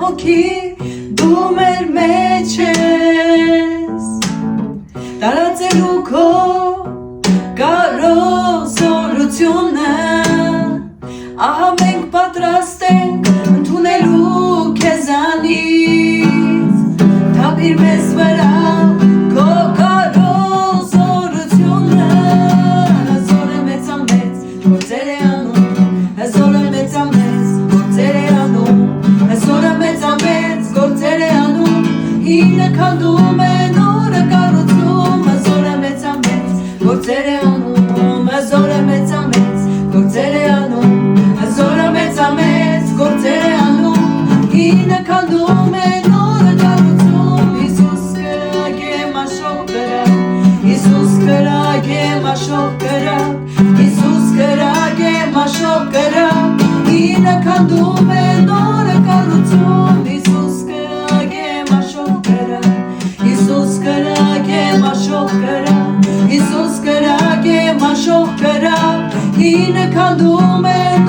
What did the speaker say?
հոգի դու մեր մեջ ես տարածելու քո կարոզորությունը ահա մենք պատրաստ ենք ընդունելու քեզանից թափիր մեզ վրա քո կարոզորությունը հզոր է մեծամեծ գործեր է անում հզոր է մեծամեծ գործեր է անում հզոր է մեծամեծ գործեր է անում հինը քանդում է նորը կառուցում հզոր է մեծամեծ գործեր է անում հզոր է մեծամեծ գործեր է անում հզոր է մեծամեծ գործեր է անում հինը քանդում է նորը կառուցում Հիսուս կրակ է մաշող կրակ Հիսուս կրակ է մաշող կրակ Հիսուս կրակ է մաշող կրակ հինը քանդում է նորը կառուցում Հիսուս կրակ է մաշող կրակ Հիսուս կրակ է մաշող կրակ Հիսուս կրակ է մաշող կրակ հինը քանդում է